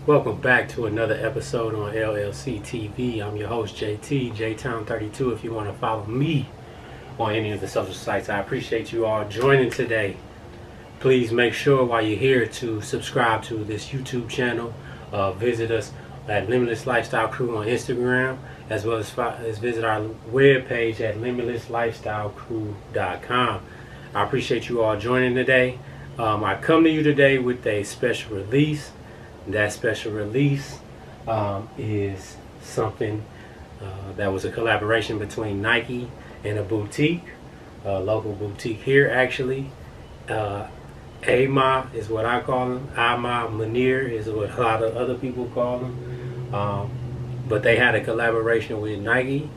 Welcome back to another episode on LLC TV. I'm your host JT, JTown32 if you want to follow me on any of the social sites. I appreciate you all joining today. Please make sure while you're here to subscribe to this YouTube channel. Visit us at Limitless Lifestyle Crew on Instagram, as well as visit our webpage at limitlesslifestylecrew.com. I appreciate you all joining today. I come to you today with a special release. That special release is something that was a collaboration between Nike and a boutique, a local boutique here actually. AMA is what I call them. Maniere is what a lot of other people call them. But they had a collaboration with Nike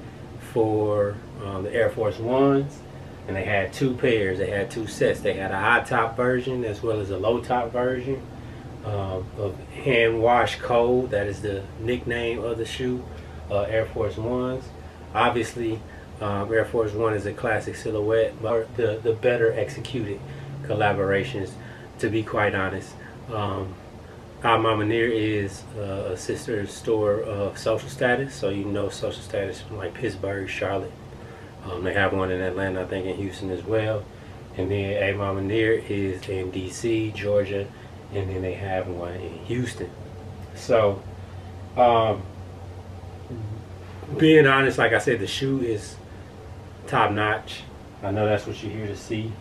for the Air Force Ones, and they had two pairs. They had two sets. They had a high top version as well as a low top version of hand wash cold. That is the nickname of the shoe, Air Force Ones. Obviously, Air Force One is a classic silhouette, but the better executed collaborations, to be quite honest. Maniere is a sister store of Social Status, so you know Social Status from like Pittsburgh, Charlotte. They have one in Atlanta, I think in Houston as well. And then Maniere is in DC, Georgia, and then they have one in Houston. So, being honest, like I said, the shoe is top notch. I know that's what you're here to see.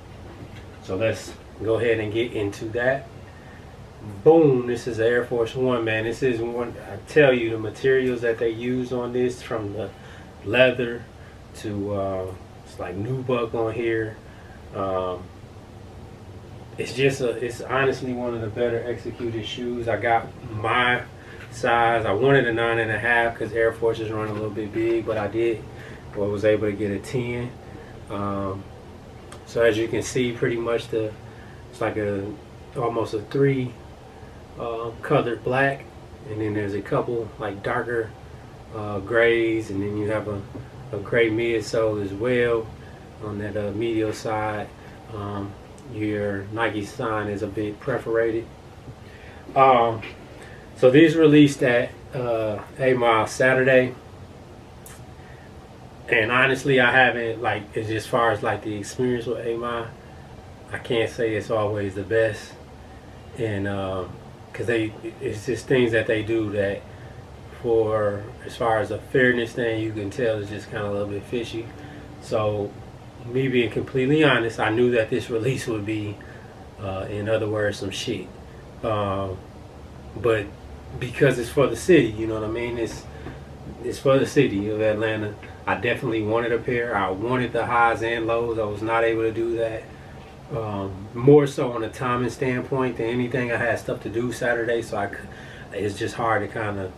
So let's go ahead and get into that. Boom, this is the Air Force One, man. This is one, I tell you, the materials that they use on this, from the leather to, it's like nubuck on here. It's honestly one of the better executed shoes. I got my size. I wanted a 9.5 because Air Forces run a little bit big, but I was able to get a 10. So as you can see, pretty much it's like almost a 3 colored black, and then there's a couple like darker grays, and then you have a gray midsole as well on that medial side. Your Nike sign is a bit perforated. So these released at AMA Saturday, and honestly, I haven't, like, as far as like the experience with AMA, I can't say it's always the best, and because it's just things that they do that, for as far as a fairness thing, you can tell it's just kind of a little bit fishy. So, me being completely honest, I knew that this release would be, in other words, some shit. But because it's for the city, you know what I mean? It's for the city of Atlanta. I definitely wanted a pair. I wanted the highs and lows. I was not able to do that. More so on a timing standpoint than anything. I had stuff to do Saturday, so it's just hard to kind of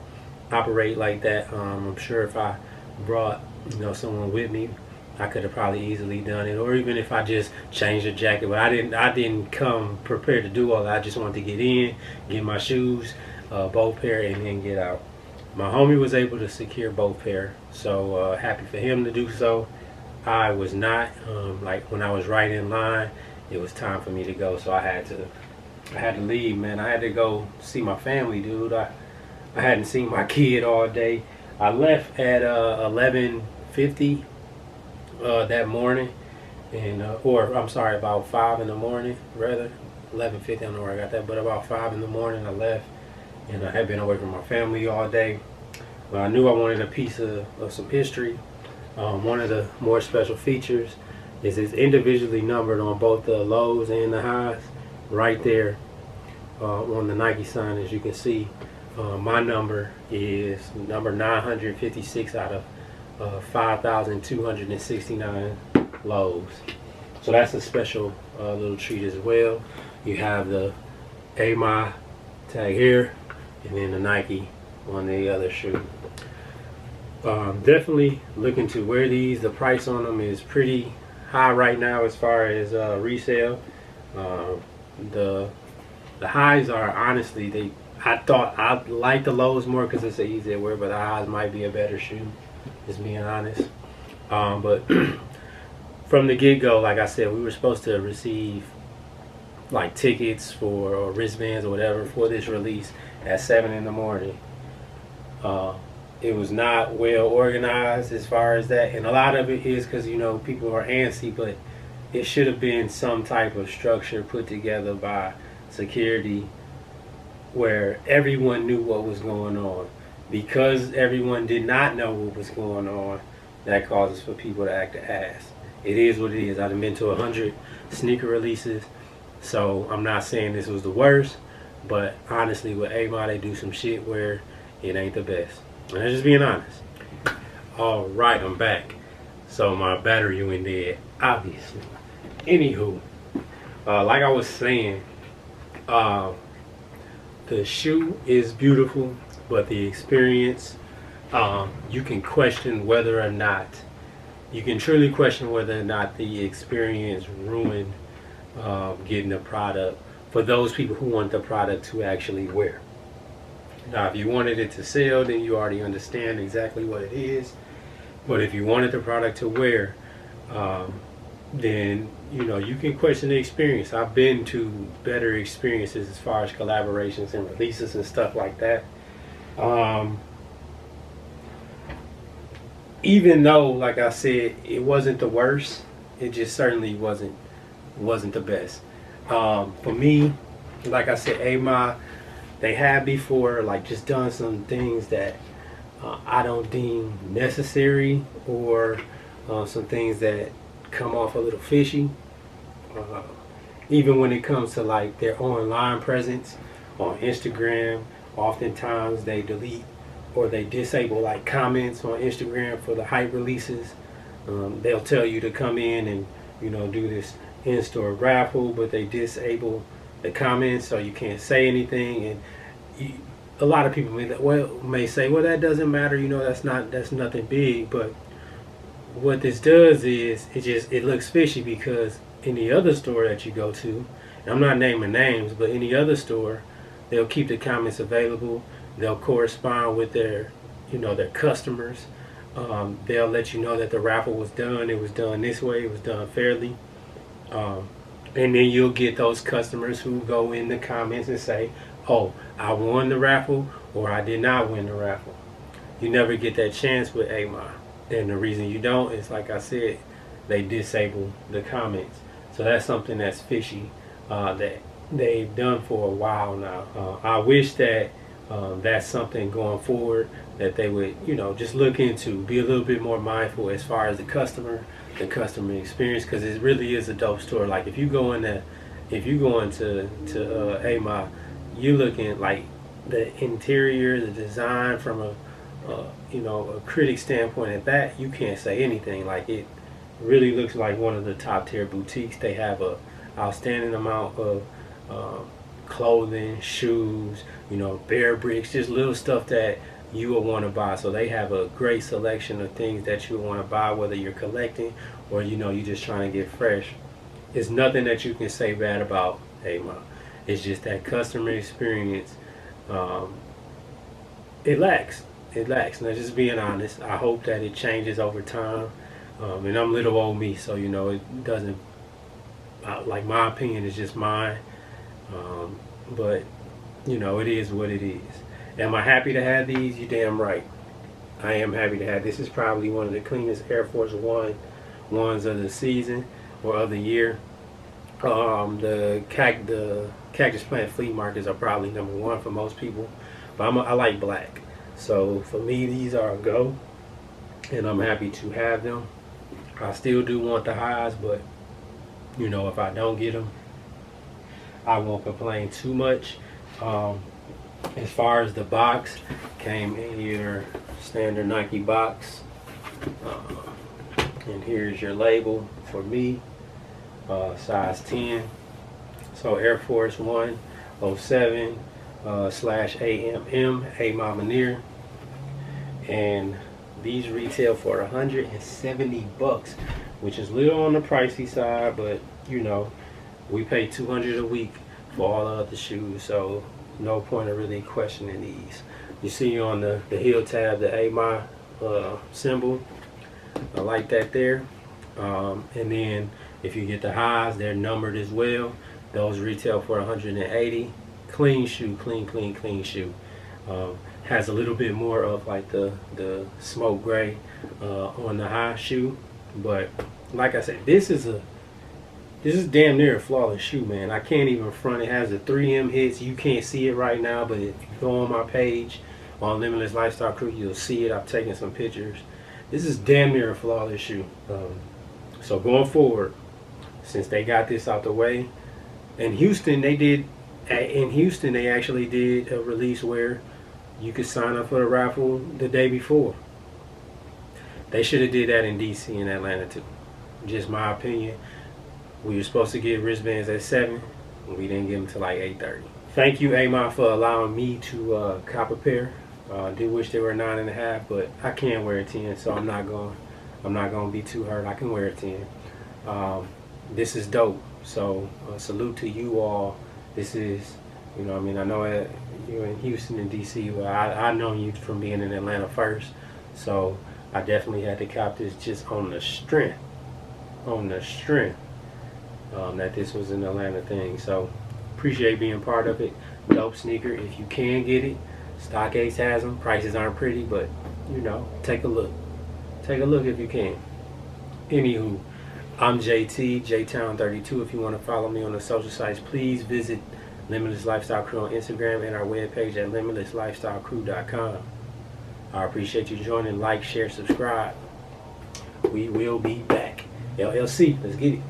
operate like that. I'm sure if I brought someone with me, I could have probably easily done it, or even if I just changed the jacket. But I didn't come prepared to do all that. I just wanted to get in, get my shoes, both pair, and then get out. My homie was able to secure both pair, so happy for him to do so. I was not. Like when I was right in line, it was time for me to go, so I had to leave, man. I had to go see my family, dude. I hadn't seen my kid all day. I left at 11:50 that morning, and or I'm sorry, about 5 in the morning, rather 11:50. I don't know where I got that, but about 5 in the morning I left, and I had been away from my family all day. But I knew I wanted a piece of some history. One of the more special features is it's individually numbered on both the lows and the highs, right there on the Nike sign, as you can see. My number is number 956 out of 5,269 lows. So that's a special little treat as well. You have the AMA tag here, and then the Nike on the other shoe. Definitely looking to wear these. The price on them is pretty high right now as far as resale. The highs are honestly, I thought I like the lows more because it's easy to wear, but the highs might be a better shoe, just being honest. But from the get-go, like I said, we were supposed to receive like tickets for or wristbands or whatever for this release at 7 in the morning. It was not well organized as far as that, and a lot of it is because, you know, people are antsy, but it should have been some type of structure put together by security where everyone knew what was going on. Because everyone did not know what was going on, that causes for people to act an ass. It is what it is. I've been to 100 sneaker releases, so I'm not saying this was the worst, but honestly, with AMA, they do some shit where it ain't the best. And I'm just being honest. All right, I'm back. So my battery went dead, obviously. Anywho, like I was saying, the shoe is beautiful, but the experience, you can question whether or not, you can truly question whether or not the experience ruined getting the product for those people who want the product to actually wear. Now, if you wanted it to sell, then you already understand exactly what it is. But if you wanted the product to wear, then, you know, you can question the experience. I've been to better experiences as far as collaborations and releases and stuff like that. Even though, like I said, it wasn't the worst, it just certainly wasn't the best. For me, like I said, AMA, they have before like just done some things that I don't deem necessary, or some things that come off a little fishy. Even when it comes to like their online presence on Instagram, oftentimes they delete or they disable like comments on Instagram for the hype releases. They'll tell you to come in and, you know, do this in-store raffle, but they disable the comments so you can't say anything. And a lot of people may say, well, that doesn't matter, you know, that's nothing big. But what this does is it looks fishy, because in the other store that you go to, and I'm not naming names, but in the other store, they'll keep the comments available. They'll correspond with their customers. They'll let you know that the raffle was done. It was done this way. It was done fairly. And then you'll get those customers who go in the comments and say, oh, I won the raffle, or I did not win the raffle. You never get that chance with AMA. And the reason you don't is, like I said, they disable the comments. So that's something that's fishy that they've done for a while now. I wish that that's something going forward that they would, you know, just look into, be a little bit more mindful as far as the customer experience, because it really is a dope store. Like if you go into AMA, you looking like the interior, the design from a critic standpoint. At that, you can't say anything. Like it really looks like one of the top tier boutiques. They have a outstanding amount of clothing, shoes, you know, bear bricks, just little stuff that you will want to buy. So they have a great selection of things that you want to buy, whether you're collecting or, you know, you're just trying to get fresh. There's nothing that you can say bad about AMA. It's just that customer experience, it lacks. Now, just being honest, I hope that it changes over time. And I'm little old me, so, you know, it doesn't, like, my opinion is just mine. But, you know, it is what it is. Am I happy to have these? You damn right. I am happy to have. This is probably one of the cleanest Air Force ones of the season or of the year. The Cactus Plant Flea Markets are probably number one for most people, but I like black. So for me, these are a go, and I'm happy to have them. I still do want the highs, but, you know, if I don't get them, I won't complain too much. As far as the box, came in your standard Nike box, and here's your label for me, size 10. So Air Force 107 /AMM, AMA Maniere, and these retail for $170, which is little on the pricey side, but, you know, we pay $200 a week for all the other shoes, so no point of really questioning these. You see on the heel tab the AMA symbol. I like that there. And then if you get the highs, they're numbered as well. Those retail for 180. Clean shoe, clean shoe. Has a little bit more of like the smoke gray on the high shoe, but like I said, this is damn near a flawless shoe, man. I can't even front. It has the 3M hits. You can't see it right now, but if you go on my page on Limitless Lifestyle Crew, you'll see it. I've taken some pictures. This is damn near a flawless shoe. So going forward, since they got this out the way, in Houston they actually did a release where you could sign up for the raffle the day before. They should have did that in DC and Atlanta too. Just my opinion. We were supposed to get wristbands at 7. We didn't get them till like 8:30. Thank you, Amon, for allowing me to cop a pair. Did wish they were 9.5, but I can't wear a 10, so I'm not going to be too hurt. I can wear a 10. This is dope. So salute to you all. This is, you know, I mean, I know you're in Houston and DC. Well, I know you from being in Atlanta first, so I definitely had to cop this just on the strength, that this was an Atlanta thing. So appreciate being part of it. Dope sneaker. If you can get it, StockX has them. Prices aren't pretty, but you know, take a look if you can. Anywho, I'm JT, JTown32. If you want to follow me on the social sites, please visit Limitless Lifestyle Crew on Instagram and our webpage at limitlesslifestylecrew.com. I appreciate you joining. Like, share, subscribe. We will be back. LLC, let's get it.